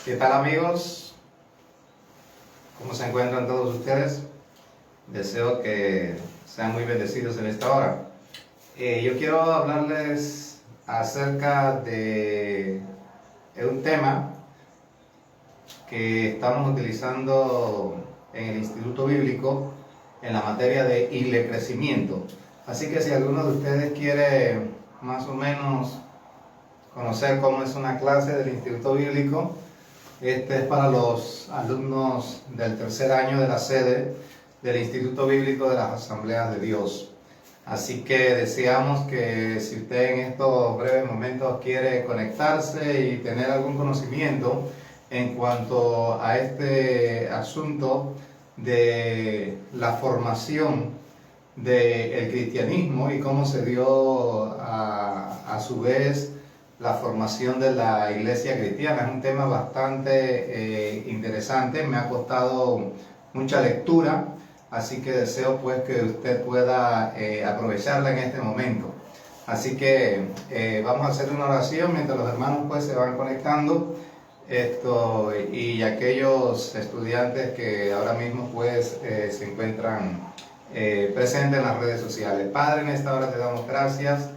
¿Qué tal, amigos? ¿Cómo se encuentran todos ustedes? Deseo que sean muy bendecidos en esta hora. Yo quiero hablarles acerca de un tema que estamos utilizando en el Instituto Bíblico en la materia de crecimiento. Así que si alguno de ustedes quiere más o menos conocer cómo es una clase del Instituto Bíblico, este es para los alumnos del tercer año de la sede del Instituto Bíblico de las Asambleas de Dios. Así que deseamos que si usted en estos breves momentos quiere conectarse y tener algún conocimiento en cuanto a este asunto de la formación del cristianismo y cómo se dio a su vez la formación de la iglesia cristiana, es un tema bastante interesante, me ha costado mucha lectura, así que deseo pues que usted pueda aprovecharla en este momento. Así que vamos a hacer una oración mientras los hermanos pues se van conectando, y aquellos estudiantes que ahora mismo pues se encuentran presentes en las redes sociales. Padre, en esta hora te damos gracias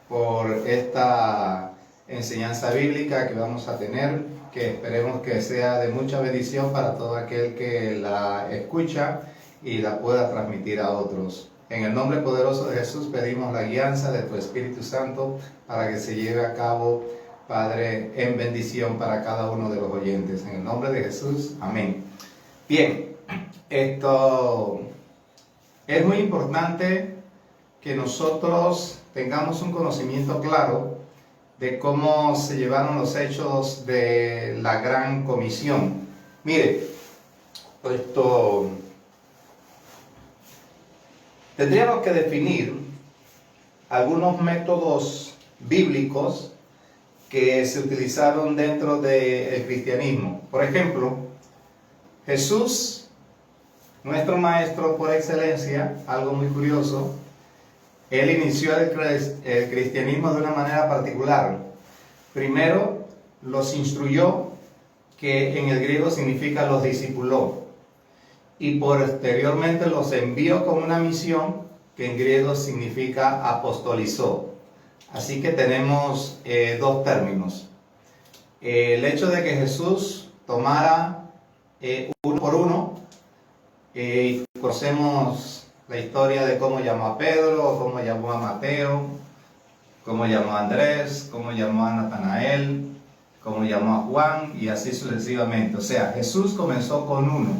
por esta enseñanza bíblica que vamos a tener, que esperemos que sea de mucha bendición para todo aquel que la escucha y la pueda transmitir a otros. En el nombre poderoso de Jesús pedimos la guianza de tu Espíritu Santo para que se lleve a cabo, Padre, en bendición para cada uno de los oyentes. En el nombre de Jesús, amén. Bien, esto es muy importante que nosotros tengamos un conocimiento claro de cómo se llevaron los hechos de la Gran Comisión. Mire, tendríamos que definir algunos métodos bíblicos que se utilizaron dentro del cristianismo. Por ejemplo, Jesús, nuestro maestro por excelencia, algo muy curioso, él inició el cristianismo de una manera particular. Primero los instruyó, que en el griego significa los discipuló, y posteriormente los envió con una misión que en griego significa apostolizó. Así que tenemos dos términos. El hecho de que Jesús tomara uno por uno, conocemos la historia de cómo llamó a Pedro, cómo llamó a Mateo, cómo llamó a Andrés, cómo llamó a Natanael, cómo llamó a Juan, y así sucesivamente. O sea, Jesús comenzó con uno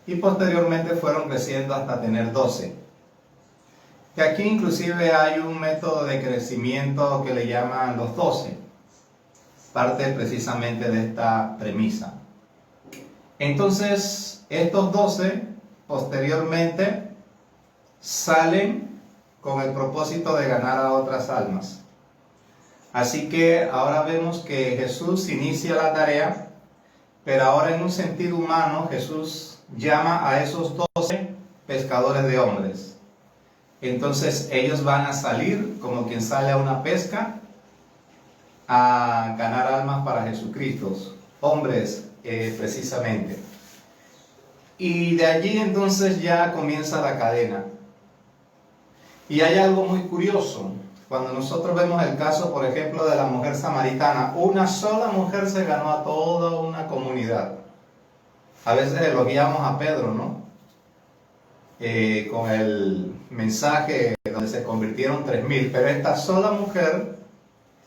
y posteriormente fueron creciendo hasta tener 12. Y aquí inclusive hay un método de crecimiento que le llaman los 12, parte precisamente de esta premisa. Entonces, estos 12 posteriormente salen con el propósito de ganar a otras almas. Así que ahora vemos que Jesús inicia la tarea, pero ahora en un sentido humano Jesús llama a esos 12 pescadores de hombres. Entonces ellos van a salir como quien sale a una pesca a ganar almas para Jesucristo, hombres precisamente. Y de allí entonces ya comienza la cadena. Y hay algo muy curioso. Cuando nosotros vemos el caso, por ejemplo, de la mujer samaritana, una sola mujer se ganó a toda una comunidad. A veces elogiamos a Pedro, ¿no? Con el mensaje donde se convirtieron 3,000, pero esta sola mujer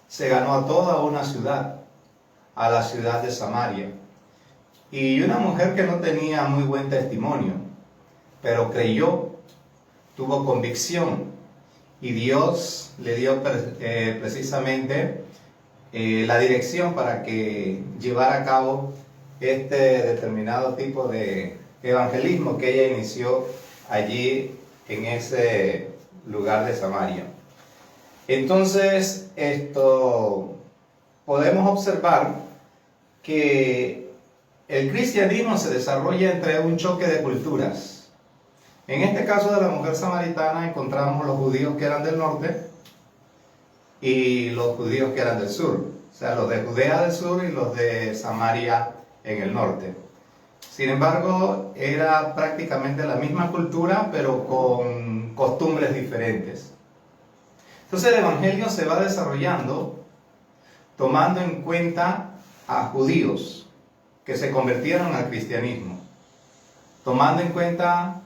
se ganó a toda una ciudad, a la ciudad de Samaria. Y una mujer que no tenía muy buen testimonio, pero creyó, tuvo convicción, y Dios le dio precisamente la dirección para que llevara a cabo este determinado tipo de evangelismo que ella inició allí en ese lugar de Samaria. Entonces, podemos observar que el cristianismo se desarrolla entre un choque de culturas. En este caso de la mujer samaritana encontramos los judíos que eran del norte y los judíos que eran del sur, o sea, los de Judea del sur y los de Samaria en el norte. Sin embargo, era prácticamente la misma cultura, pero con costumbres diferentes. Entonces el Evangelio se va desarrollando tomando en cuenta a judíos que se convirtieron al cristianismo, tomando en cuenta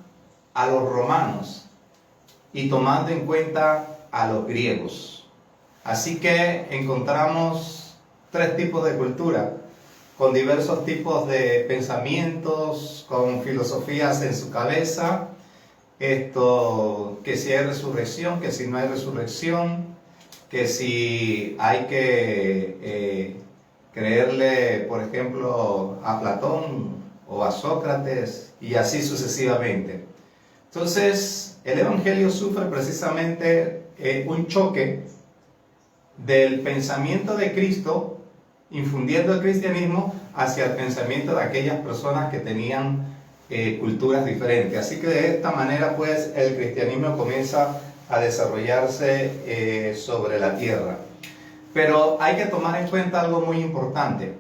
a los romanos y tomando en cuenta a los griegos. Así que encontramos tres tipos de cultura, con diversos tipos de pensamientos, con filosofías en su cabeza, que si hay resurrección, que si no hay resurrección, que si hay que creerle, por ejemplo, a Platón o a Sócrates, y así sucesivamente. Entonces, el Evangelio sufre precisamente un choque del pensamiento de Cristo, infundiendo el cristianismo hacia el pensamiento de aquellas personas que tenían culturas diferentes. Así que de esta manera, pues, el cristianismo comienza a desarrollarse sobre la tierra. Pero hay que tomar en cuenta algo muy importante,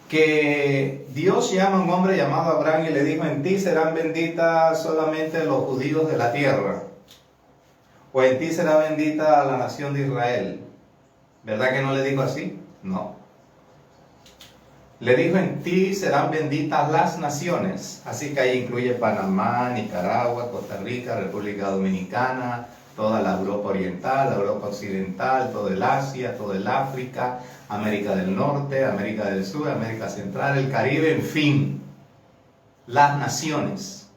que Dios llama a un hombre llamado Abraham y le dijo: en ti serán benditas solamente los judíos de la tierra, o en ti será bendita la nación de Israel. ¿Verdad que no le dijo así? No. Le dijo: en ti serán benditas las naciones. Así que ahí incluye Panamá, Nicaragua, Costa Rica, República Dominicana, toda la Europa Oriental, la Europa Occidental, todo el Asia, todo el África, América del Norte, América del Sur, América Central, el Caribe, en fin, las naciones.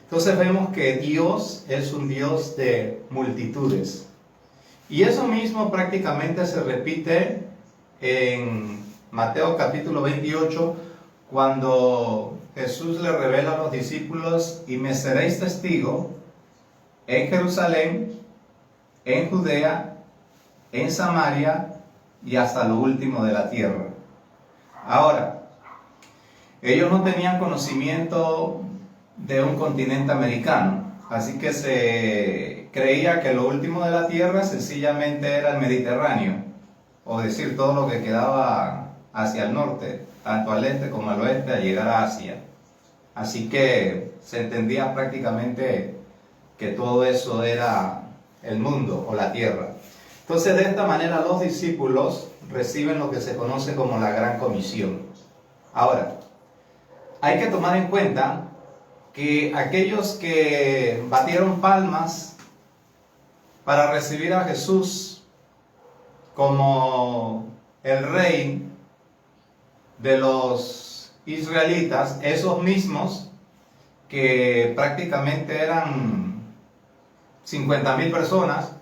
Entonces vemos que Dios es un Dios de multitudes. Y eso mismo prácticamente se repite en Mateo capítulo 28, cuando Jesús le revela a los discípulos: y me seréis testigo en Jerusalén, en Judea, en Samaria y hasta lo último de la tierra. Ahora, ellos no tenían conocimiento de un continente americano, así que se creía que lo último de la tierra sencillamente era el Mediterráneo, o decir, todo lo que quedaba hacia el norte, tanto al este como al oeste, a llegar a Asia. Así que se entendía prácticamente que todo eso era el mundo o la tierra. Entonces, de esta manera los discípulos reciben lo que se conoce como la Gran Comisión. Ahora, hay que tomar en cuenta que aquellos que batieron palmas para recibir a Jesús como el rey de los israelitas, esos mismos que prácticamente eran 50,000 personas,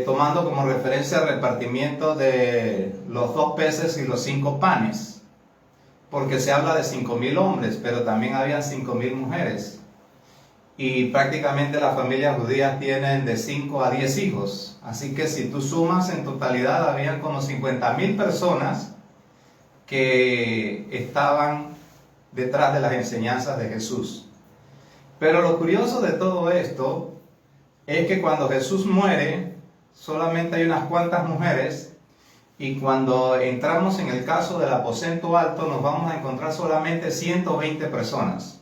tomando como referencia el repartimiento de los 2 peces y los 5 panes, porque se habla de 5,000 hombres, pero también había 5,000 mujeres, y prácticamente las familias judías tienen de 5 a 10 hijos, así que si tú sumas en totalidad, habían como 50,000 personas que estaban detrás de las enseñanzas de Jesús. Pero lo curioso de todo esto es que cuando Jesús muere, solamente hay unas cuantas mujeres, y cuando entramos en el caso del aposento alto, nos vamos a encontrar solamente 120 personas.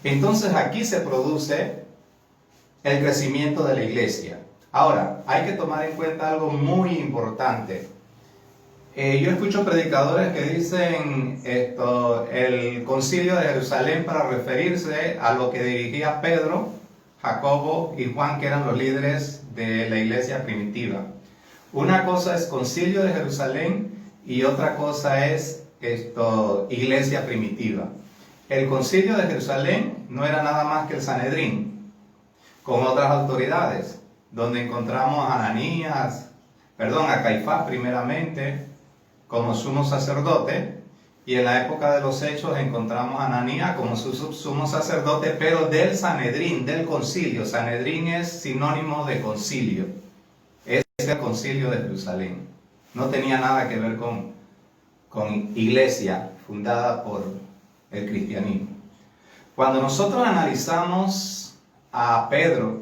Entonces aquí se produce el crecimiento de la iglesia. Ahora, hay que tomar en cuenta algo muy importante. Yo escucho predicadores que dicen el concilio de Jerusalén, para referirse a lo que dirigía Pedro, Jacobo y Juan, que eran los líderes de la iglesia primitiva. Una cosa es concilio de Jerusalén y otra cosa es iglesia primitiva. El concilio de Jerusalén no era nada más que el Sanedrín, con otras autoridades, donde encontramos a Caifás primeramente como sumo sacerdote, y en la época de los Hechos encontramos a Ananías como sumo sacerdote, pero del Sanedrín, del concilio. Sanedrín es sinónimo de concilio, es el concilio de Jerusalén. No tenía nada que ver con iglesia fundada por el cristianismo. Cuando nosotros analizamos a Pedro,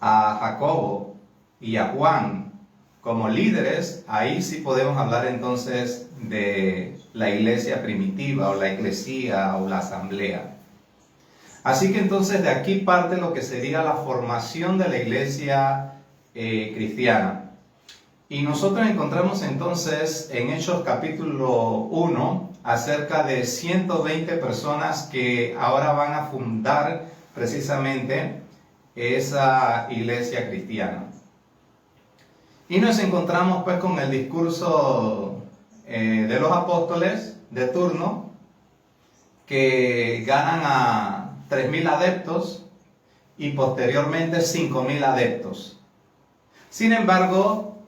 a Jacobo y a Juan como líderes, ahí sí podemos hablar entonces de la iglesia primitiva o la eclesía o la asamblea. Así que entonces de aquí parte lo que sería la formación de la iglesia cristiana. Y nosotros encontramos entonces en Hechos capítulo 1 acerca de 120 personas que ahora van a fundar precisamente esa iglesia cristiana. Y nos encontramos pues con el discurso de los apóstoles de turno, que ganan a 3.000 adeptos y posteriormente 5.000 adeptos. Sin embargo,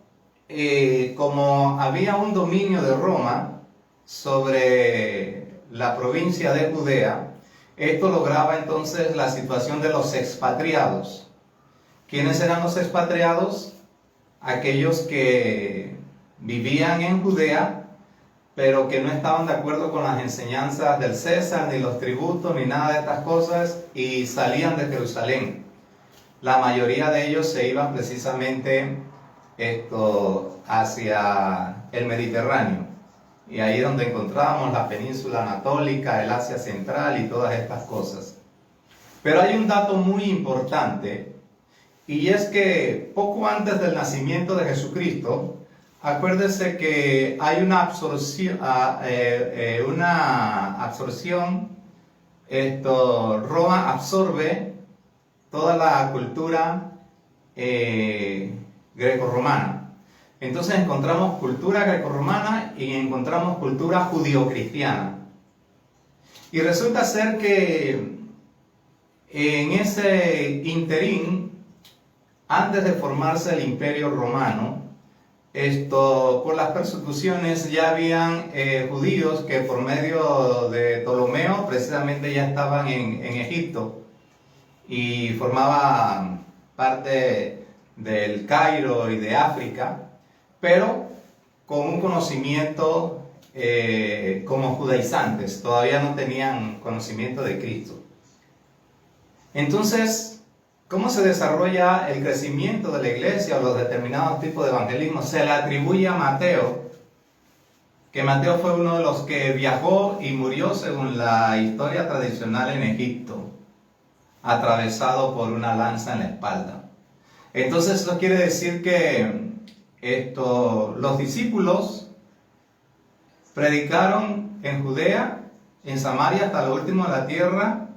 como había un dominio de Roma sobre la provincia de Judea, esto lograba entonces la situación de los expatriados. ¿Quiénes eran los expatriados? Aquellos que vivían en Judea, pero que no estaban de acuerdo con las enseñanzas del César, ni los tributos, ni nada de estas cosas, y salían de Jerusalén. La mayoría de ellos se iban precisamente hacia el Mediterráneo, y ahí es donde encontramos la península anatólica, el Asia Central y todas estas cosas. Pero hay un dato muy importante, y es que poco antes del nacimiento de Jesucristo, acuérdese que hay una absorción, Roma absorbe toda la cultura grecorromana. Entonces encontramos cultura grecorromana y encontramos cultura judio-cristiana. Y resulta ser que en ese interín, antes de formarse el Imperio Romano, por las persecuciones ya habían judíos que por medio de Ptolomeo precisamente ya estaban en Egipto y formaban parte del Cairo y de África, pero con un conocimiento como judaizantes, todavía no tenían conocimiento de Cristo. Entonces, ¿cómo se desarrolla el crecimiento de la iglesia o los determinados tipos de evangelismo? Se le atribuye a Mateo, que Mateo fue uno de los que viajó y murió según la historia tradicional en Egipto, atravesado por una lanza en la espalda. Entonces esto quiere decir que los discípulos predicaron en Judea, en Samaria, hasta lo último de la tierra,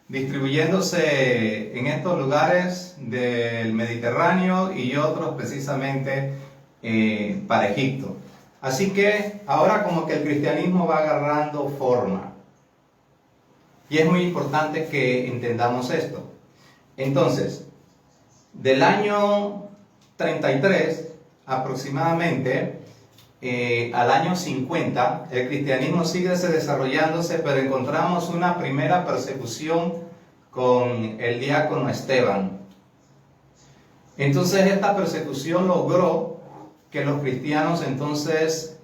distribuyéndose en estos lugares del Mediterráneo y otros precisamente para Egipto. Así que ahora como que el cristianismo va agarrando forma. Y es muy importante que entendamos esto. Entonces, del año 33 aproximadamente al año 50, el cristianismo sigue desarrollándose, pero encontramos una primera persecución con el diácono Esteban. Entonces esta persecución logró que los cristianos entonces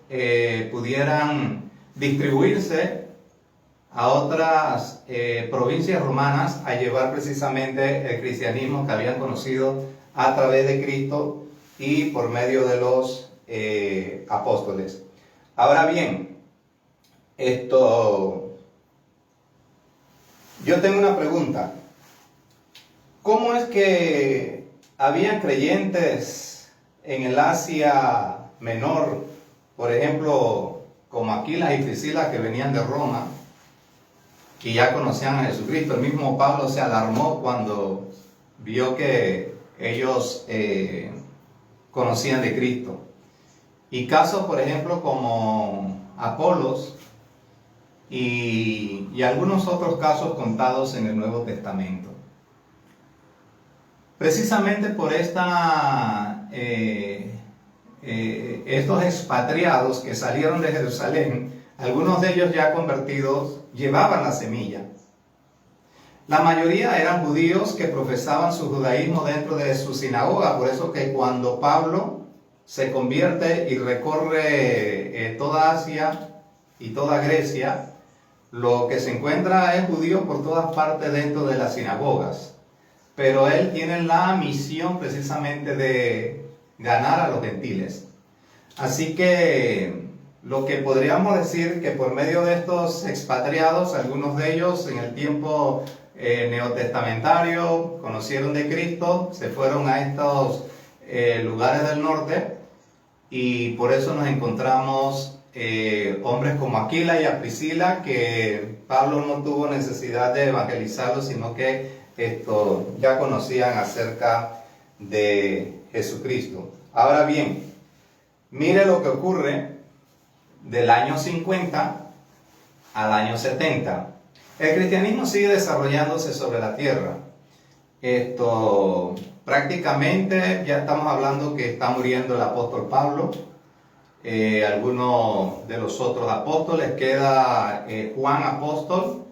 pudieran distribuirse a otras provincias romanas a llevar precisamente el cristianismo que habían conocido a través de Cristo y por medio de los apóstoles. Ahora bien, yo tengo una pregunta. ¿Cómo es que había creyentes en el Asia Menor, por ejemplo, como Aquila y Priscila, que venían de Roma, que ya conocían a Jesucristo? El mismo Pablo se alarmó cuando vio que ellos conocían de Cristo. Y casos, por ejemplo, como Apolos y algunos otros casos contados en el Nuevo Testamento. Precisamente por estos expatriados que salieron de Jerusalén, algunos de ellos ya convertidos, llevaban la semilla. La mayoría eran judíos que profesaban su judaísmo dentro de su sinagoga, por eso que cuando Pablo se convierte y recorre toda Asia y toda Grecia, lo que se encuentra es judíos por todas partes dentro de las sinagogas. pero él tiene la misión precisamente de ganar a los gentiles. Así que lo que podríamos decir que por medio de estos expatriados, algunos de ellos en el tiempo neotestamentario conocieron de Cristo, se fueron a estos lugares del norte, y por eso nos encontramos hombres como Aquila y a Priscila, que Pablo no tuvo necesidad de evangelizarlos, sino que ya conocían acerca de Jesucristo. Ahora bien, mire lo que ocurre del año 50 al año 70. El cristianismo sigue desarrollándose sobre la tierra. Prácticamente ya estamos hablando que está muriendo el apóstol Pablo. Algunos de los otros apóstoles, queda Juan apóstol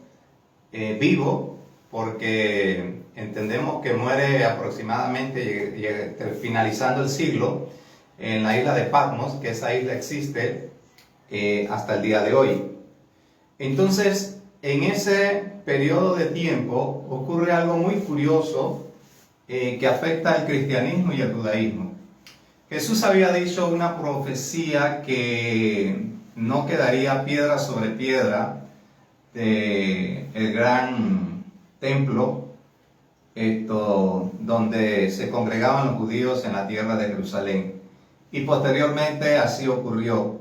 vivo, porque entendemos que muere aproximadamente finalizando el siglo en la isla de Patmos, que esa isla existe hasta el día de hoy. Entonces, en ese periodo de tiempo ocurre algo muy curioso que afecta al cristianismo y al judaísmo. Jesús había dicho una profecía que no quedaría piedra sobre piedra del gran templo donde se congregaban los judíos en la tierra de Jerusalén. Y posteriormente así ocurrió.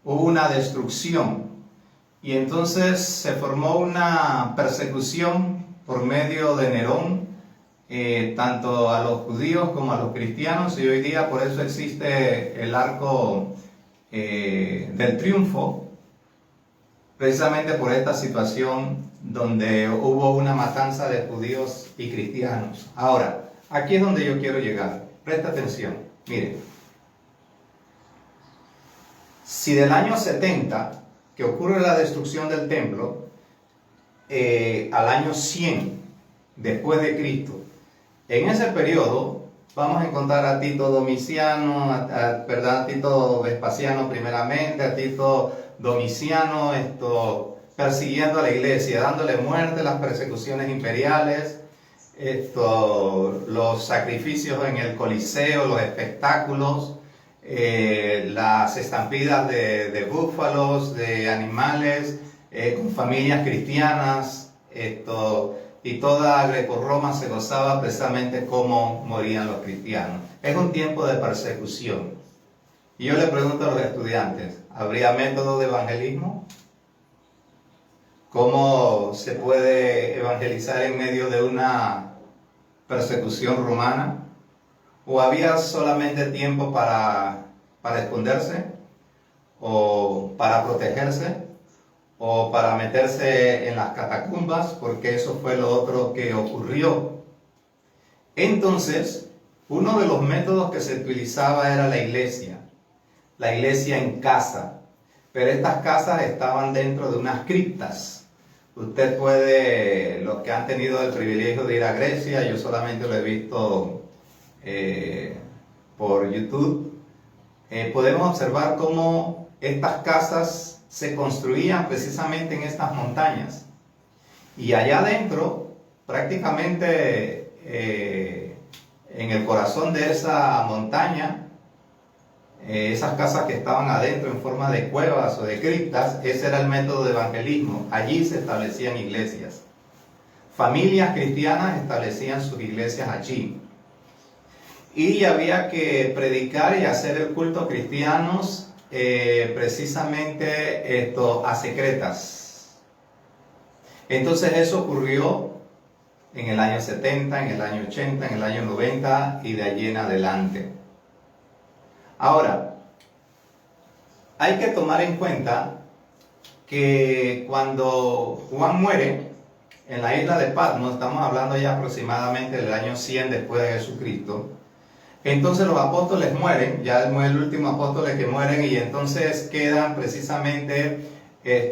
Hubo una destrucción y entonces se formó una persecución por medio de Nerón, tanto a los judíos como a los cristianos, y hoy día por eso existe el arco del triunfo, precisamente por esta situación donde hubo una matanza de judíos y cristianos. Ahora, aquí es donde yo quiero llegar. Presta atención. Miren, si del año 70, que ocurre la destrucción del templo, al año 100 después de Cristo, en ese periodo vamos a encontrar a Tito Domiciano, a Tito Vespasiano primeramente, a Tito Domiciano persiguiendo a la iglesia, dándole muerte, las persecuciones imperiales, los sacrificios en el Coliseo, los espectáculos, las estampidas de búfalos, de animales, con familias cristianas, y toda Greco-Roma se gozaba precisamente cómo morían los cristianos. Es un tiempo de persecución. Y yo le pregunto a los estudiantes, ¿habría método de evangelismo? ¿Cómo se puede evangelizar en medio de una persecución romana? ¿O había solamente tiempo para esconderse? ¿O para protegerse? ¿O para meterse en las catacumbas? Porque eso fue lo otro que ocurrió. Entonces, uno de los métodos que se utilizaba era la iglesia en casa. Pero estas casas estaban dentro de unas criptas. Usted puede, los que han tenido el privilegio de ir a Grecia, yo solamente lo he visto por YouTube, podemos observar cómo estas casas se construían precisamente en estas montañas. Y allá adentro, prácticamente en el corazón de esa montaña, esas casas que estaban adentro en forma de cuevas o de criptas, ese era el método de evangelismo. Allí se establecían iglesias. Familias cristianas establecían sus iglesias allí. Y había que predicar y hacer el culto cristianos precisamente a secretas. Entonces eso ocurrió en el año 70, en el año 80, en el año 90 y de allí en adelante. Ahora, hay que tomar en cuenta que cuando Juan muere en la isla de Patmos, estamos hablando ya aproximadamente del año 100 después de Jesucristo, entonces los apóstoles mueren, ya es el último apóstol que mueren, y entonces quedan precisamente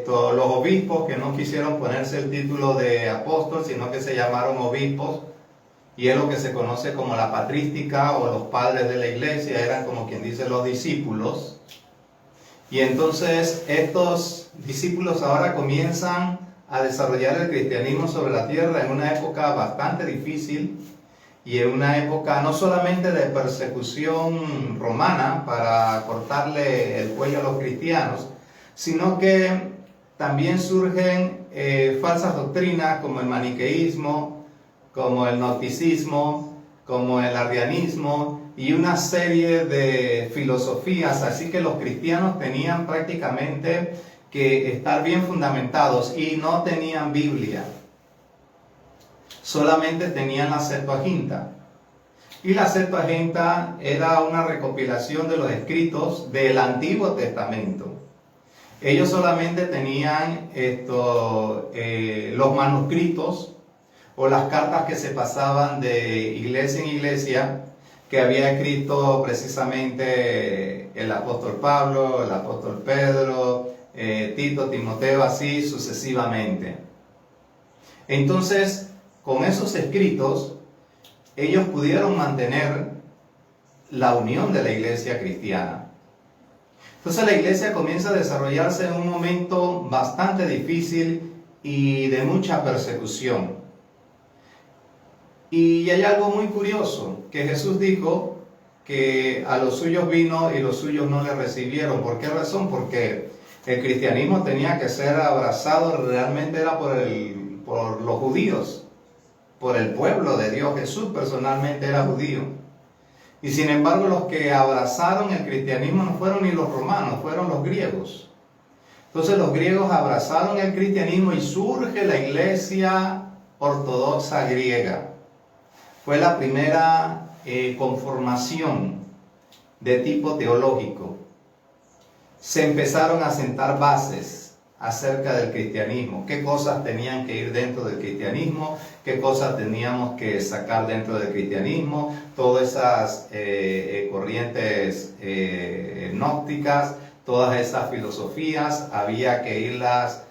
los obispos que no quisieron ponerse el título de apóstol, sino que se llamaron obispos, y es lo que se conoce como la patrística o los padres de la iglesia, eran como quien dice los discípulos. Y entonces estos discípulos ahora comienzan a desarrollar el cristianismo sobre la tierra en una época bastante difícil y en una época no solamente de persecución romana para cortarle el cuello a los cristianos, sino que también surgen falsas doctrinas como el maniqueísmo, como el gnosticismo, como el arrianismo y una serie de filosofías, así que los cristianos tenían prácticamente que estar bien fundamentados y no tenían Biblia, solamente tenían la Septuaginta. Y la Septuaginta era una recopilación de los escritos del Antiguo Testamento. Ellos solamente tenían los manuscritos o las cartas que se pasaban de iglesia en iglesia, que había escrito precisamente el apóstol Pablo, el apóstol Pedro, Tito, Timoteo, así sucesivamente. Entonces, con esos escritos, ellos pudieron mantener la unión de la iglesia cristiana. Entonces la iglesia comienza a desarrollarse en un momento bastante difícil y de mucha persecución. Y hay algo muy curioso, que Jesús dijo que a los suyos vino y los suyos no le recibieron. ¿Por qué razón? Porque el cristianismo tenía que ser abrazado, realmente era por los judíos, por el pueblo de Dios. Jesús personalmente era judío. Y sin embargo, los que abrazaron el cristianismo no fueron ni los romanos, fueron los griegos. Entonces los griegos abrazaron el cristianismo y surge la iglesia ortodoxa griega. Fue la primera conformación de tipo teológico. Se empezaron a sentar bases acerca del cristianismo, qué cosas tenían que ir dentro del cristianismo, qué cosas teníamos que sacar dentro del cristianismo, todas esas corrientes gnósticas, todas esas filosofías, había que irlas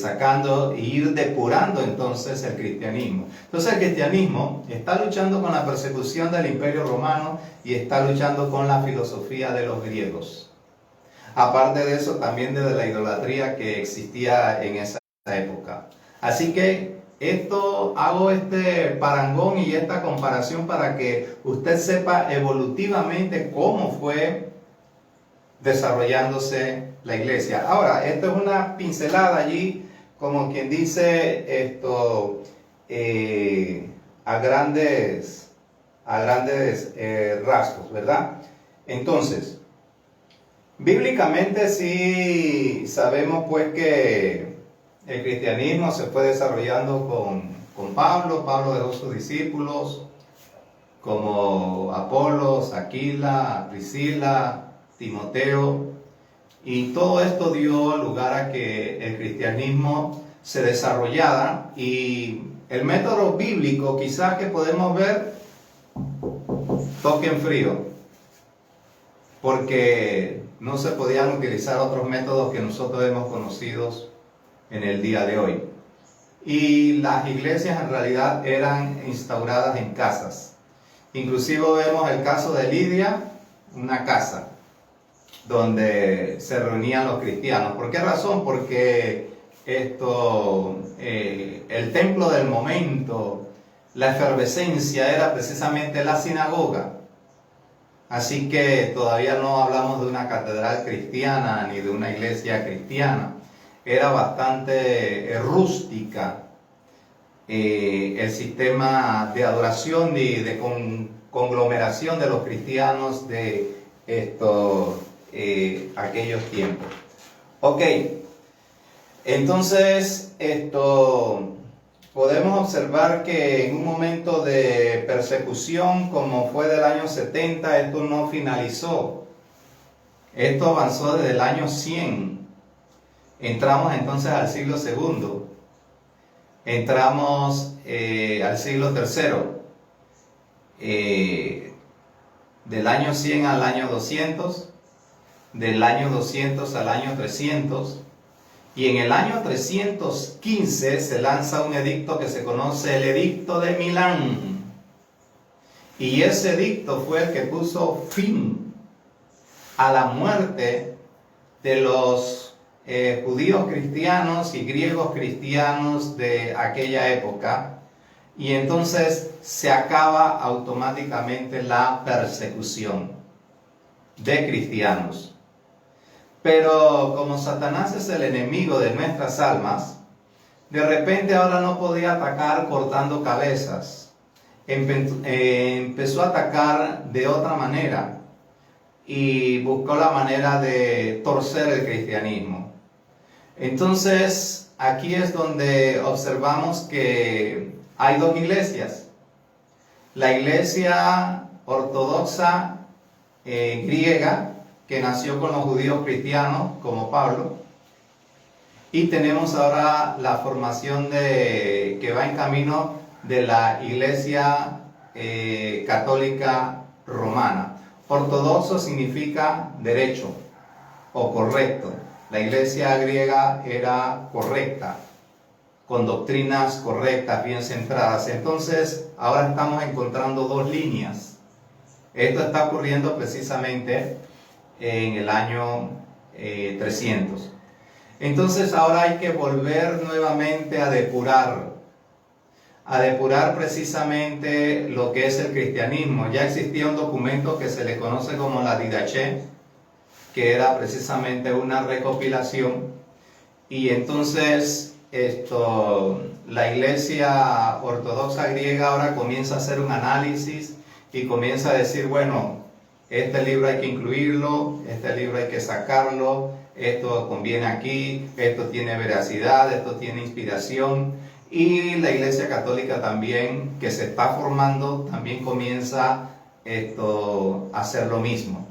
sacando e ir depurando entonces el cristianismo. Entonces el cristianismo está luchando con la persecución del Imperio Romano y está luchando con la filosofía de los griegos. Aparte de eso, también desde la idolatría que existía en esa época. Así que hago este parangón y esta comparación para que usted sepa evolutivamente cómo fue desarrollándose la iglesia. Ahora, esto es una pincelada allí, como quien dice a grandes rasgos, ¿verdad? Entonces, bíblicamente sí sabemos pues que el cristianismo se fue desarrollando con Pablo. Pablo dejó sus discípulos como Apolos, Aquila, Priscila, Timoteo, y todo esto dio lugar a que el cristianismo se desarrollara, y el método bíblico quizás que podemos ver toque en frío, porque no se podían utilizar otros métodos que nosotros hemos conocido en el día de hoy. Y las iglesias en realidad eran instauradas en casas. Inclusive vemos el caso de Lidia, una casa donde se reunían los cristianos. ¿Por qué razón? Porque el templo del momento, la efervescencia era precisamente la sinagoga. Así que todavía no hablamos de una catedral cristiana ni de una iglesia cristiana. Era bastante rústica el sistema de adoración y de conglomeración de los cristianos de aquellos tiempos. Ok, entonces podemos observar que en un momento de persecución como fue del año 70, esto no finalizó. Esto avanzó desde el año 100. Entramos entonces al siglo II. Entramos al siglo III. Del año 100 al año 200. Del año 200 al año 300. Y en el año 315 se lanza un edicto que se conoce el Edicto de Milán. Y ese edicto fue el que puso fin a la muerte de los judíos cristianos y griegos cristianos de aquella época, y entonces se acaba automáticamente la persecución de cristianos. Pero como Satanás es el enemigo de nuestras almas, de repente ahora no podía atacar cortando cabezas. Empezó a atacar de otra manera y buscó la manera de torcer el cristianismo. Entonces, aquí es donde observamos que hay dos iglesias. La iglesia ortodoxa griega, que nació con los judíos cristianos, como Pablo, y tenemos ahora la formación que va en camino de la iglesia católica romana. Ortodoxo significa derecho o correcto. La iglesia griega era correcta, con doctrinas correctas, bien centradas. Entonces, ahora estamos encontrando dos líneas. Esto está ocurriendo precisamente en el año 300. Entonces, ahora hay que volver nuevamente a depurar precisamente lo que es el cristianismo. Ya existía un documento que se le conoce como la Didache, que era precisamente una recopilación, y entonces la iglesia ortodoxa griega ahora comienza a hacer un análisis y comienza a decir, bueno, este libro hay que incluirlo, este libro hay que sacarlo, esto conviene aquí, esto tiene veracidad, esto tiene inspiración. Y la iglesia católica también, que se está formando, también comienza a hacer lo mismo.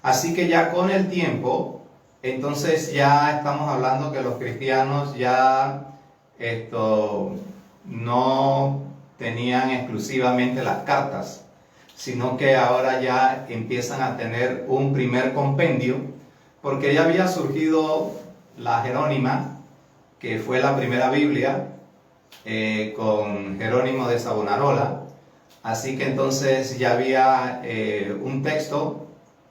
Así que ya con el tiempo, entonces ya estamos hablando que los cristianos ya no tenían exclusivamente las cartas, sino que ahora ya empiezan a tener un primer compendio, porque ya había surgido la Jerónima, que fue la primera Biblia, con Jerónimo de Savonarola. Así que entonces ya había un texto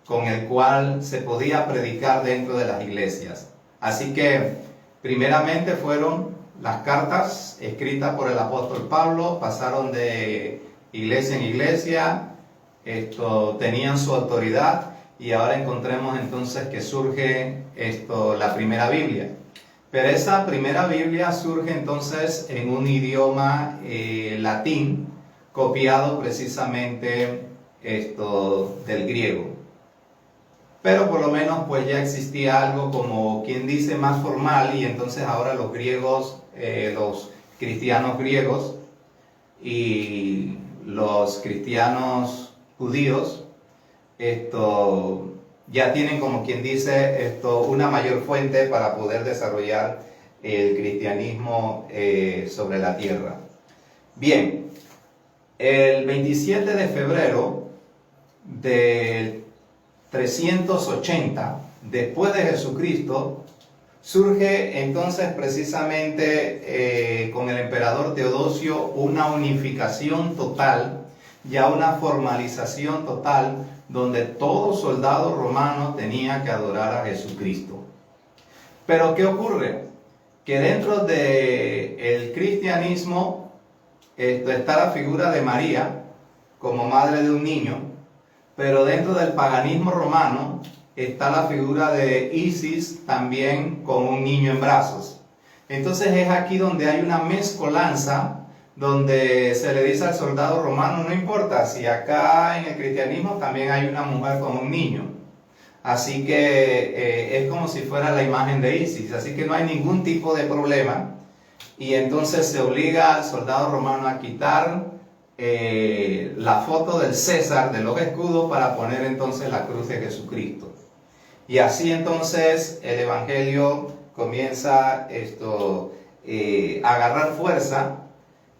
con el cual se podía predicar dentro de las iglesias. Así que primeramente fueron las cartas escritas por el apóstol Pablo, pasaron de iglesia en iglesia, tenían su autoridad, y ahora encontremos entonces que surge la primera Biblia. Pero esa primera Biblia surge entonces en un idioma latín, copiado precisamente del griego. Pero por lo menos pues ya existía algo, como quien dice, más formal, y entonces ahora los griegos, los cristianos griegos y los cristianos judíos, ya tienen, como quien dice, una mayor fuente para poder desarrollar el cristianismo sobre la tierra. Bien, el 27 de febrero del 380 después de Jesucristo, surge entonces precisamente con el emperador Teodosio una unificación total, ya una formalización total, donde todo soldado romano tenía que adorar a Jesucristo. Pero ¿qué ocurre? Que dentro del cristianismo está la figura de María como madre de un niño, pero dentro del paganismo romano está la figura de Isis también con un niño en brazos. Entonces es aquí donde hay una mezcolanza, donde se le dice al soldado romano, no importa si acá en el cristianismo también hay una mujer con un niño. Así que es como si fuera la imagen de Isis, así que no hay ningún tipo de problema. Y entonces se obliga al soldado romano a quitar la foto del César, de los escudos, para poner entonces la cruz de Jesucristo. Y así entonces el evangelio comienza a agarrar fuerza,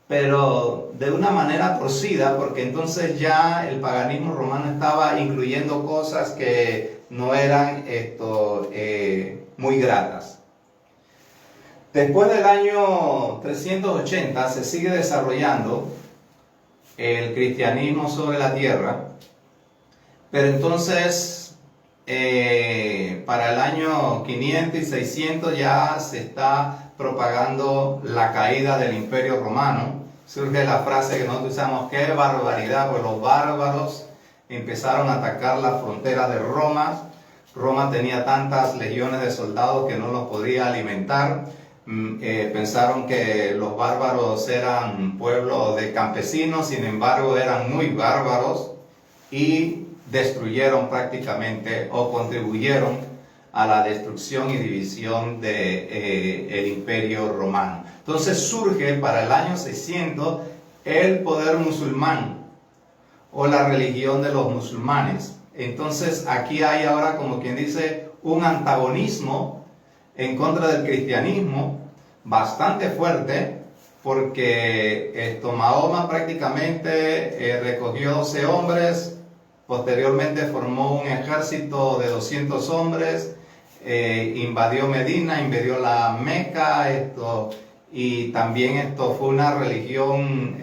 pero de una manera torcida, porque entonces ya el paganismo romano estaba incluyendo cosas que no eran muy gratas. Después del año 380 se sigue desarrollando el cristianismo sobre la tierra, pero entonces para el año 500 y 600 ya se está propagando la caída del Imperio Romano. Surge la frase que nosotros usamos: ¡qué barbaridad! Pues los bárbaros empezaron a atacar la frontera de Roma. Roma tenía tantas legiones de soldados que no los podía alimentar. Pensaron que los bárbaros eran pueblo de campesinos, sin embargo eran muy bárbaros y destruyeron prácticamente o contribuyeron a la destrucción y división del Imperio Romano. Entonces surge para el año 600 el poder musulmán o la religión de los musulmanes. Entonces aquí hay ahora, como quien dice, un antagonismo en contra del cristianismo bastante fuerte, porque Mahoma prácticamente recogió 12 hombres, posteriormente formó un ejército de 200 hombres, invadió Medina, invadió la Meca, y también fue una religión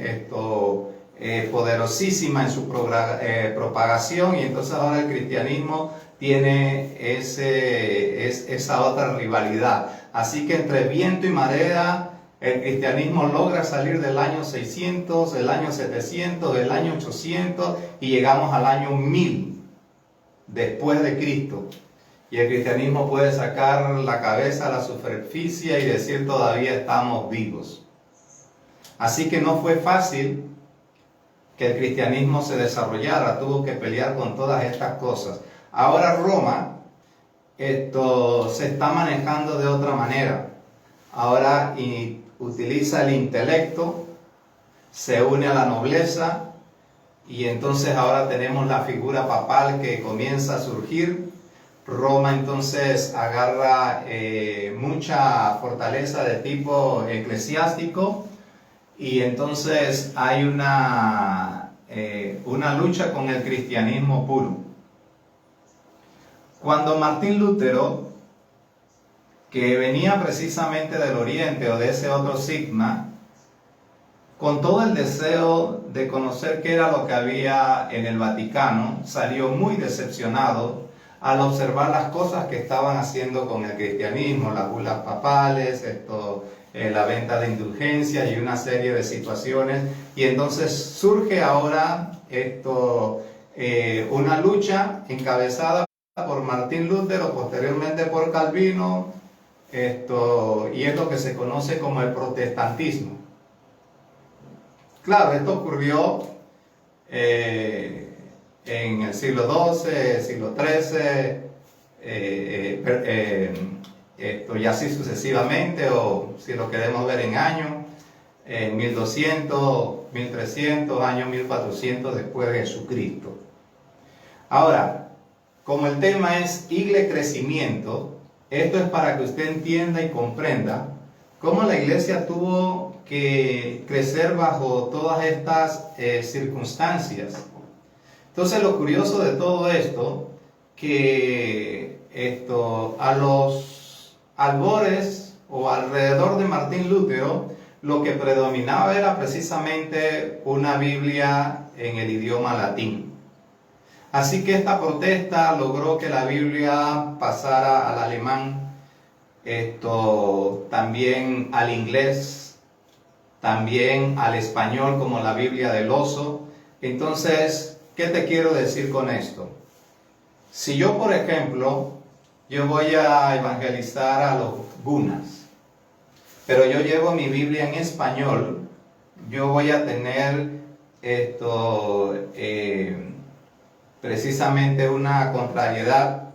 poderosísima en su propagación, y entonces ahora el cristianismo tiene esa otra rivalidad. Así que entre viento y marea, el cristianismo logra salir del año 600, el año 700, el año 800 y llegamos al año 1000 después de Cristo. Y el cristianismo puede sacar la cabeza a la superficie y decir: todavía estamos vivos. Así que no fue fácil que el cristianismo se desarrollara, tuvo que pelear con todas estas cosas. Ahora Roma se está manejando de otra manera. Ahora utiliza el intelecto, se une a la nobleza, y entonces ahora tenemos la figura papal que comienza a surgir. Roma entonces agarra mucha fortaleza de tipo eclesiástico, y entonces hay una lucha con el cristianismo puro. Cuando Martín Lutero, que venía precisamente del Oriente o de ese otro sigma, con todo el deseo de conocer qué era lo que había en el Vaticano, salió muy decepcionado al observar las cosas que estaban haciendo con el cristianismo, las bulas papales, la venta de indulgencias y una serie de situaciones. Y entonces surge ahora una lucha encabezada por Martín Lutero, posteriormente por Calvino, y es lo que se conoce como el protestantismo. Claro, esto ocurrió en el siglo XII, siglo XIII, y así sucesivamente, o si lo queremos ver en años, 1200, 1300, año 1400 después de Jesucristo. Ahora, como el tema es Iglesia crecimiento, esto es para que usted entienda y comprenda cómo la iglesia tuvo que crecer bajo todas estas circunstancias. Entonces, lo curioso de todo esto, que a los albores o alrededor de Martín Lutero, lo que predominaba era precisamente una Biblia en el idioma latín. Así que esta protesta logró que la Biblia pasara al alemán, también al inglés, también al español, como la Biblia del oso. Entonces, ¿qué te quiero decir con esto? Si yo, por ejemplo, yo voy a evangelizar a los gunas, pero yo llevo mi Biblia en español, yo voy a tener precisamente una contrariedad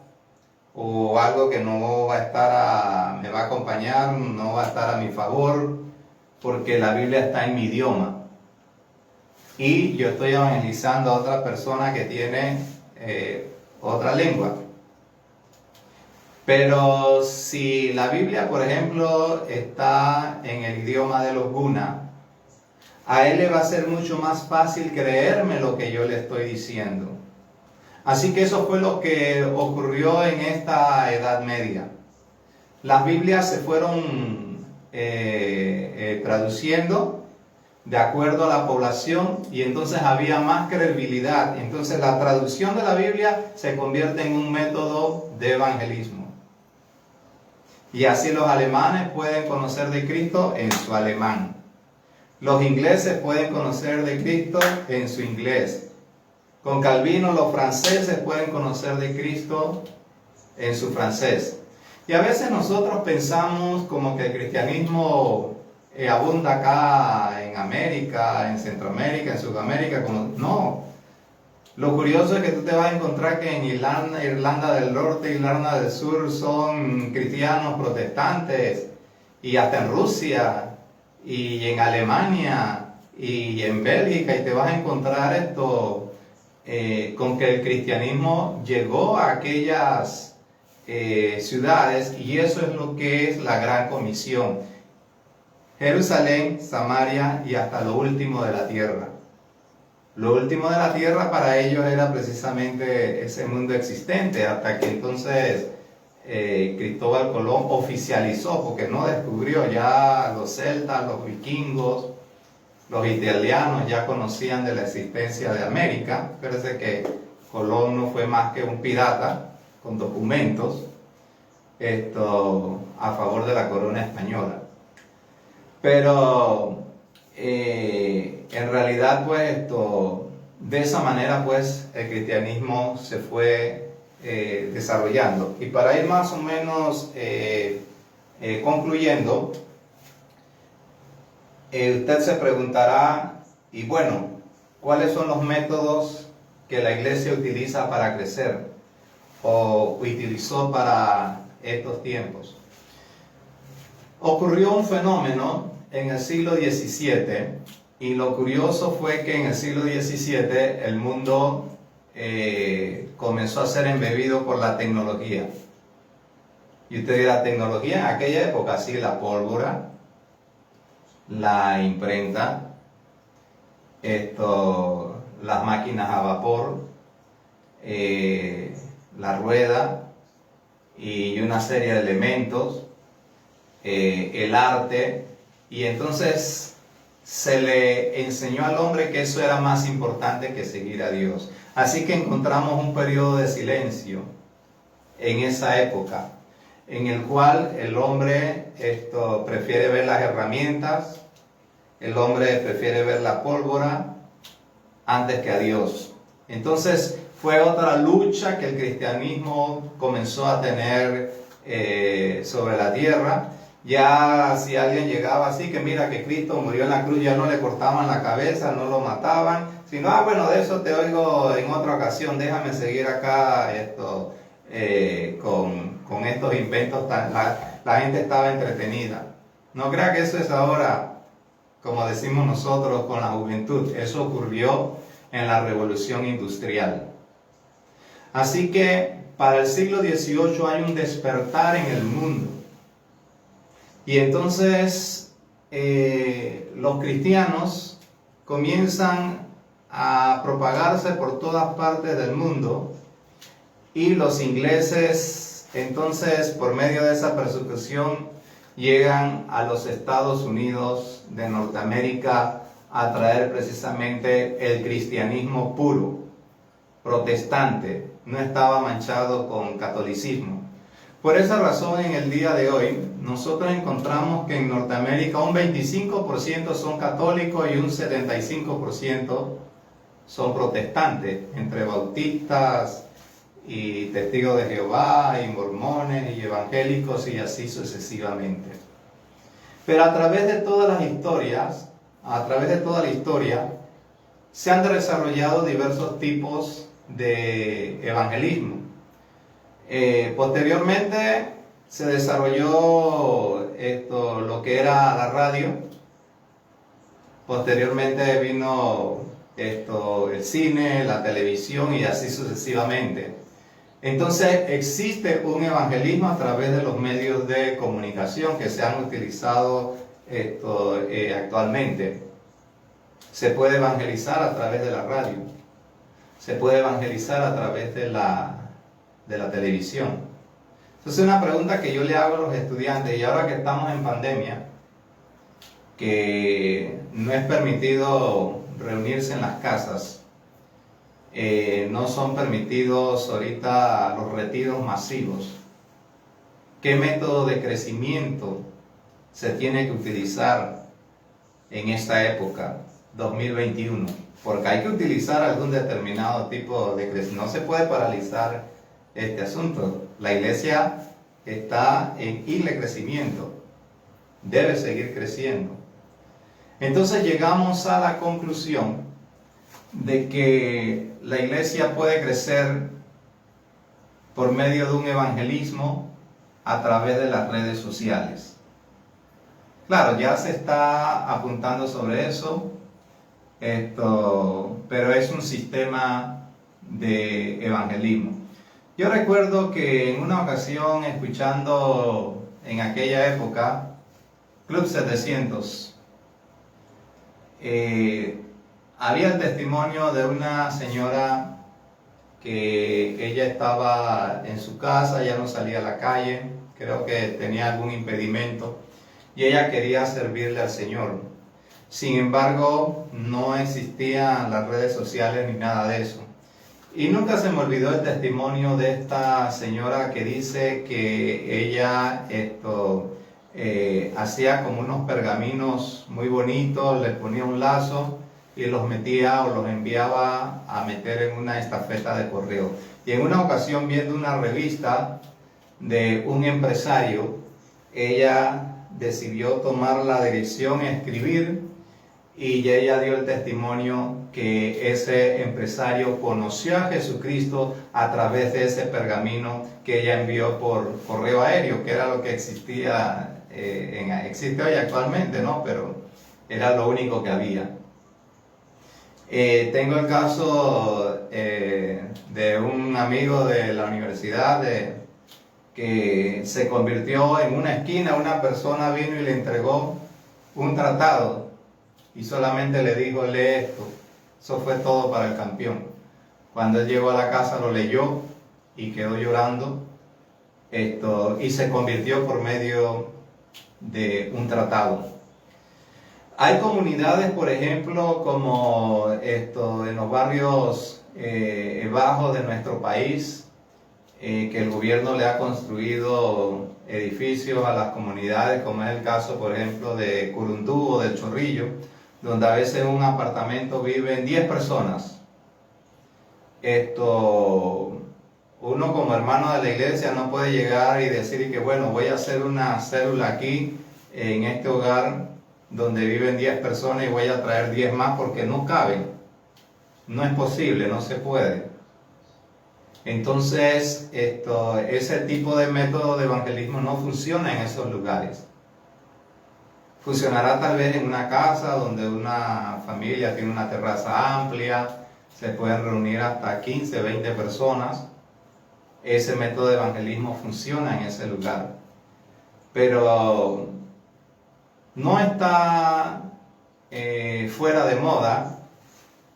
o algo que no va a estar me va a acompañar, no va a estar a mi favor, porque la Biblia está en mi idioma y yo estoy evangelizando a otra persona que tiene otra lengua. Pero si la Biblia, por ejemplo, está en el idioma de los guna, a él le va a ser mucho más fácil creerme lo que yo le estoy diciendo. Así que eso fue lo que ocurrió en esta Edad Media. Las Biblias se fueron traduciendo de acuerdo a la población, y entonces había más credibilidad. Entonces la traducción de la Biblia se convierte en un método de evangelismo. Y así los alemanes pueden conocer de Cristo en su alemán. Los ingleses pueden conocer de Cristo en su inglés. Con Calvino los franceses pueden conocer de Cristo en su francés. Y a veces nosotros pensamos como que el cristianismo abunda acá en América, en Centroamérica, en Sudamérica, como no. Lo curioso es que tú te vas a encontrar que en Irlanda del Norte, Irlanda del Sur son cristianos protestantes, y hasta en Rusia, y en Alemania, y en Bélgica, y te vas a encontrar esto con que el cristianismo llegó a aquellas ciudades, y eso es lo que es la gran comisión: Jerusalén, Samaria y hasta lo último de la tierra. Lo último de la tierra para ellos era precisamente ese mundo existente, hasta que entonces Cristóbal Colón oficializó, porque no descubrió, ya los celtas, los vikingos, los italianos ya conocían de la existencia de América. Fíjense que Colón no fue más que un pirata con documentos a favor de la corona española. Pero en realidad pues de esa manera pues el cristianismo se fue desarrollando. Y para ir más o menos concluyendo, usted se preguntará, y bueno, ¿cuáles son los métodos que la iglesia utiliza para crecer o utilizó para estos tiempos? Ocurrió un fenómeno en el siglo XVII, y lo curioso fue que en el siglo XVII el mundo comenzó a ser embebido por la tecnología. Y usted dirá, tecnología en aquella época, sí, la pólvora, la imprenta, las máquinas a vapor, la rueda y una serie de elementos, el arte, y entonces se le enseñó al hombre que eso era más importante que seguir a Dios. Así que encontramos un periodo de silencio en esa época, en el cual el hombre prefiere ver las herramientas, el hombre prefiere ver la pólvora antes que a Dios. Entonces fue otra lucha que el cristianismo comenzó a tener sobre la tierra. Ya si alguien llegaba así, que mira que Cristo murió en la cruz, ya no le cortaban la cabeza, no lo mataban, sino, bueno, de eso te oigo en otra ocasión, déjame seguir acá con estos inventos. La gente estaba entretenida. No crea que eso es ahora, como decimos nosotros, con la juventud. Eso ocurrió en la Revolución Industrial. Así que para el siglo XVIII hay un despertar en el mundo. Y entonces los cristianos comienzan a propagarse por todas partes del mundo, y los ingleses entonces, por medio de esa persecución, llegan a los Estados Unidos de Norteamérica a traer precisamente el cristianismo puro, protestante, no estaba manchado con catolicismo. Por esa razón, en el día de hoy, nosotros encontramos que en Norteamérica un 25% son católicos y un 75% son protestantes, entre bautistas y testigos de Jehová y mormones y evangélicos y así sucesivamente. Pero a través de todas las historias, se han desarrollado diversos tipos de evangelismo. Posteriormente se desarrolló lo que era la radio. Posteriormente vino el cine, la televisión y así sucesivamente. Entonces existe un evangelismo a través de los medios de comunicación que se han utilizado actualmente. Se puede evangelizar a través de la radio, se puede evangelizar a través de la televisión. Entonces una pregunta que yo le hago a los estudiantes, y ahora que estamos en pandemia, que no es permitido reunirse en las casas, no son permitidos ahorita los retiros masivos. ¿Qué método de crecimiento se tiene que utilizar en esta época, 2021? Porque hay que utilizar algún determinado tipo de crecimiento. No se puede paralizar este asunto. La iglesia está en irle crecimiento, debe seguir creciendo. Entonces llegamos a la conclusión de que la iglesia puede crecer por medio de un evangelismo a través de las redes sociales. Claro, ya se está apuntando sobre eso, pero es un sistema de evangelismo. Yo recuerdo que en una ocasión, escuchando en aquella época Club 700, había el testimonio de una señora que ella estaba en su casa, ya no salía a la calle, creo que tenía algún impedimento y ella quería servirle al Señor. Sin embargo, no existían las redes sociales ni nada de eso. Y nunca se me olvidó el testimonio de esta señora que dice que ella hacía como unos pergaminos muy bonitos, les ponía un lazo y los metía o los enviaba a meter en una estafeta de correo. Y en una ocasión, viendo una revista de un empresario, ella decidió tomar la dirección y escribir, y ella dio el testimonio que ese empresario conoció a Jesucristo a través de ese pergamino que ella envió por correo aéreo, que era lo que existía, existe hoy actualmente, ¿no? Pero era lo único que había. Tengo el caso de un amigo de la universidad que se convirtió en una esquina. Una persona vino y le entregó un tratado y solamente le dijo: lee esto. Eso fue todo para el campeón. Cuando él llegó a la casa lo leyó y quedó llorando, y se convirtió por medio de un tratado. Hay comunidades, por ejemplo, como en los barrios bajos de nuestro país, que el gobierno le ha construido edificios a las comunidades, como es el caso, por ejemplo, de Curundú o del Chorrillo, donde a veces en un apartamento viven 10 personas. Uno como hermano de la iglesia no puede llegar y decir que bueno, voy a hacer una célula aquí en este hogar donde viven 10 personas y voy a traer 10 más, porque no caben. No es posible, no se puede. Entonces, ese tipo de método de evangelismo no funciona en esos lugares. Funcionará tal vez en una casa donde una familia tiene una terraza amplia, se pueden reunir hasta 15, 20 personas. Ese método de evangelismo funciona en ese lugar. Pero no está fuera de moda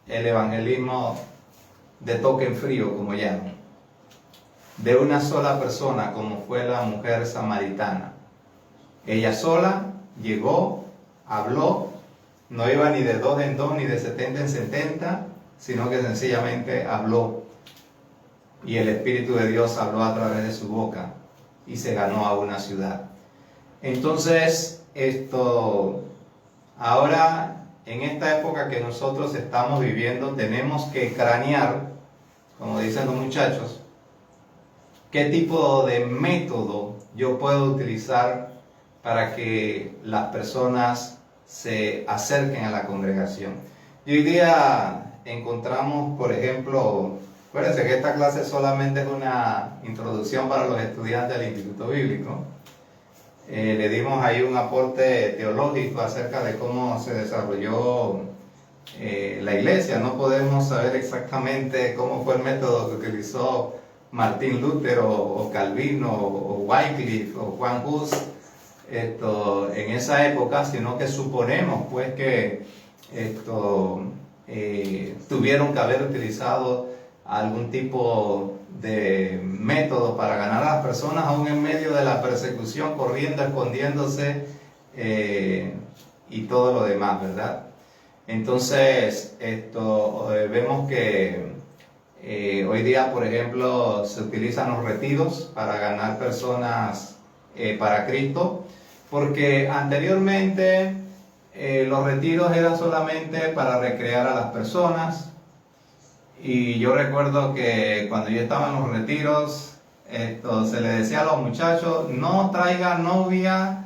el evangelismo de toque en frío, como llaman, de una sola persona, como fue la mujer samaritana. Ella sola llegó, habló, no iba ni de 2 en 2 ni de 70 en 70, sino que sencillamente habló, y el Espíritu de Dios habló a través de su boca y se ganó a una ciudad. Entonces, ahora en esta época que nosotros estamos viviendo, tenemos que cranear, como dicen los muchachos, qué tipo de método yo puedo utilizar para que las personas se acerquen a la congregación. Y hoy día encontramos, por ejemplo, acuérdense que esta clase solamente es una introducción para los estudiantes del Instituto Bíblico. Le dimos ahí un aporte teológico acerca de cómo se desarrolló la iglesia. No podemos saber exactamente cómo fue el método que utilizó Martín Lutero o Calvino o Wycliffe o Juan Hus en esa época, sino que suponemos pues que tuvieron que haber utilizado algún tipo de método para ganar a las personas aún en medio de la persecución, corriendo, escondiéndose, y todo lo demás, ¿verdad? Entonces, vemos que hoy día, por ejemplo, se utilizan los retiros para ganar personas para Cristo, porque anteriormente los retiros eran solamente para recrear a las personas. Y yo recuerdo que cuando yo estaba en los retiros, se le decía a los muchachos, no traiga novia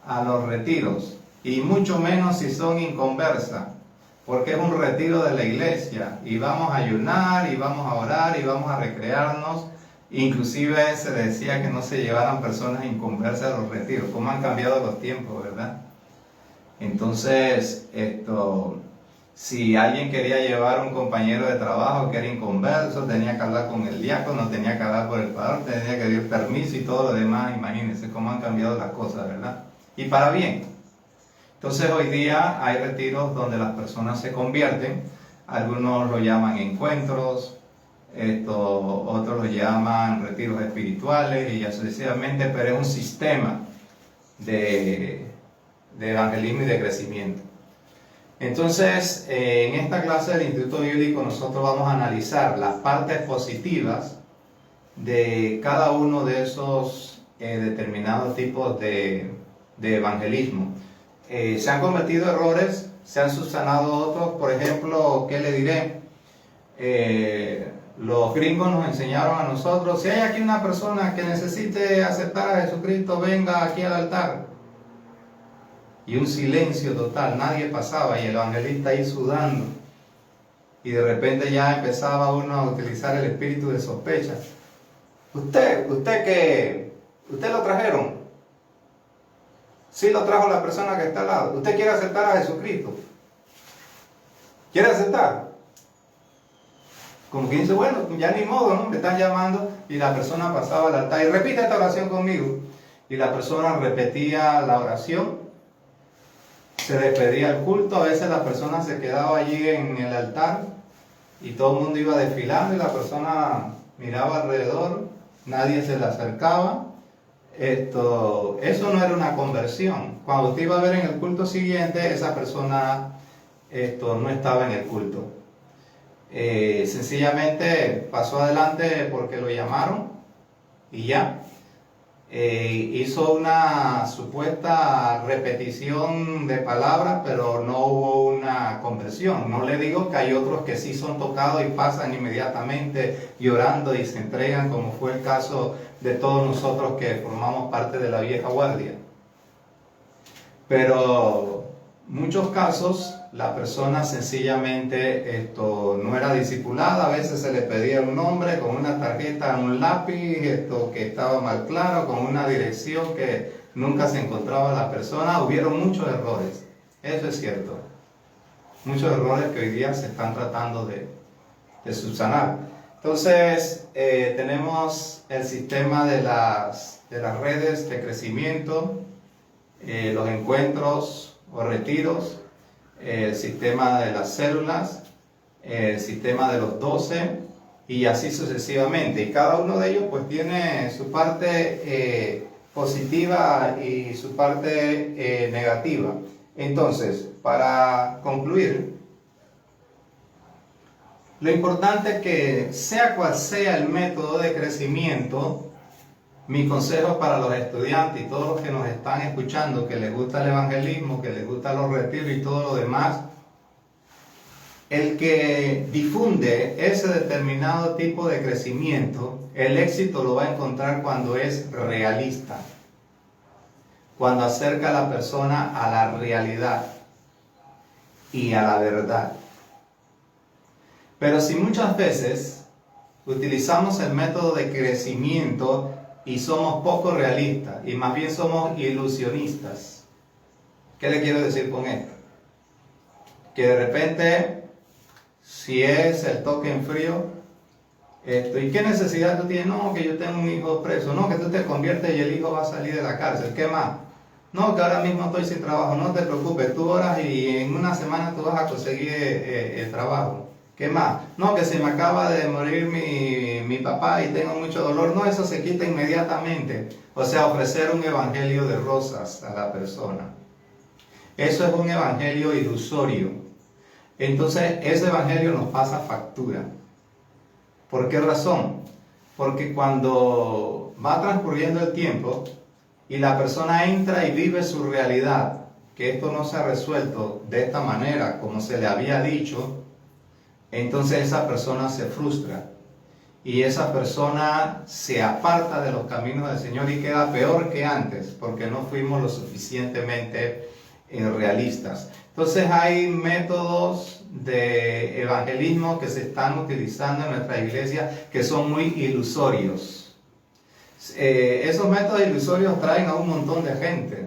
a los retiros, y mucho menos si son inconversas, porque es un retiro de la iglesia, y vamos a ayunar, y vamos a orar, y vamos a recrearnos. Inclusive se decía que no se llevaran personas inconversas a los retiros. Cómo han cambiado los tiempos, ¿verdad? Entonces, si alguien quería llevar a un compañero de trabajo que era inconverso, tenía que hablar con el diácono, tenía que hablar por el pastor, tenía que pedir permiso y todo lo demás. Imagínense cómo han cambiado las cosas, ¿verdad? Y para bien. Entonces hoy día hay retiros donde las personas se convierten. Algunos lo llaman encuentros, otros lo llaman retiros espirituales y así sucesivamente, pero es un sistema de evangelismo y de crecimiento. Entonces, en esta clase del Instituto Bíblico nosotros vamos a analizar las partes positivas de cada uno de esos determinados tipos de evangelismo. Se han cometido errores, se han subsanado otros. Por ejemplo, ¿qué le diré? Los gringos nos enseñaron a nosotros, si hay aquí una persona que necesite aceptar a Jesucristo, venga aquí al altar. Y un silencio total, nadie pasaba, y el evangelista ahí sudando. Y de repente ya empezaba uno a utilizar el espíritu de sospecha. ¿Usted lo trajeron? Sí, lo trajo la persona que está al lado. ¿Usted quiere aceptar a Jesucristo? ¿Quiere aceptar? Como que dice, bueno, ya ni modo, ¿no? Me están llamando. Y la persona pasaba al altar y repite esta oración conmigo. Y la persona repetía la oración. Se despedía el culto. A veces la persona se quedaba allí en el altar y todo el mundo iba desfilando y la persona miraba alrededor. Nadie se le acercaba. Eso no era una conversión. Cuando usted iba a ver en el culto siguiente, esa persona no estaba en el culto. Sencillamente pasó adelante porque lo llamaron y ya. Hizo una supuesta repetición de palabras, pero no hubo una conversión. No le digo que hay otros que sí son tocados y pasan inmediatamente llorando y se entregan, como fue el caso de todos nosotros que formamos parte de la vieja guardia. Pero en muchos casos la persona sencillamente no era discipulada. A veces se le pedía un nombre con una tarjeta, un lápiz que estaba mal claro, con una dirección que nunca se encontraba la persona. Hubieron muchos errores, eso es cierto. Muchos errores que hoy día se están tratando de subsanar. Entonces tenemos el sistema de las redes de crecimiento, los encuentros o retiros, el sistema de las células, el sistema de los 12 y así sucesivamente. Y cada uno de ellos pues tiene su parte positiva y su parte negativa. Entonces, para concluir, lo importante es que sea cual sea el método de crecimiento, mi consejo para los estudiantes y todos los que nos están escuchando, que les gusta el evangelismo, que les gustan los retiros y todo lo demás, el que difunde ese determinado tipo de crecimiento, el éxito lo va a encontrar cuando es realista, cuando acerca a la persona a la realidad y a la verdad. Pero si muchas veces utilizamos el método de crecimiento y somos poco realistas y más bien somos ilusionistas, ¿qué le quiero decir con esto? Que de repente, si es el toque en frío, ¿y qué necesidad tú tienes? No, que yo tengo un hijo preso. No, que tú te conviertes y el hijo va a salir de la cárcel. ¿Qué más? No, que ahora mismo estoy sin trabajo. No te preocupes, tú oras y en una semana tú vas a conseguir el trabajo. ¿Qué más? No, que se me acaba de morir mi papá y tengo mucho dolor. No, eso se quita inmediatamente. O sea, ofrecer un evangelio de rosas a la persona. Eso es un evangelio ilusorio. Entonces, ese evangelio nos pasa factura. ¿Por qué razón? Porque cuando va transcurriendo el tiempo y la persona entra y vive su realidad, que esto no se ha resuelto de esta manera como se le había dicho, entonces esa persona se frustra y esa persona se aparta de los caminos del Señor y queda peor que antes porque no fuimos lo suficientemente realistas. Entonces hay métodos de evangelismo que se están utilizando en nuestra iglesia que son muy ilusorios. Esos métodos ilusorios traen a un montón de gente,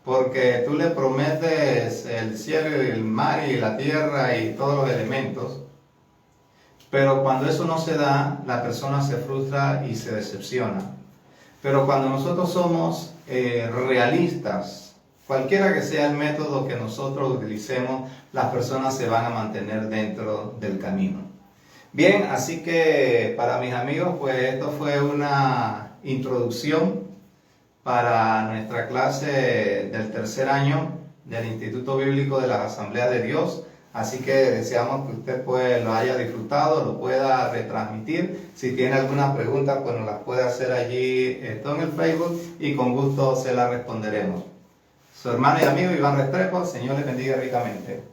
porque tú le prometes el cielo y el mar y la tierra y todos los elementos, pero cuando eso no se da, la persona se frustra y se decepciona. Pero cuando nosotros somos realistas, cualquiera que sea el método que nosotros utilicemos, las personas se van a mantener dentro del camino. Bien, así que para mis amigos, pues esto fue una introducción para nuestra clase del tercer año del Instituto Bíblico de las Asambleas de Dios. Así que deseamos que usted pues lo haya disfrutado, lo pueda retransmitir. Si tiene alguna pregunta, pues nos la puede hacer allí en el Facebook y con gusto se la responderemos. Su hermano y amigo Iván Restrepo, Señor les bendiga ricamente.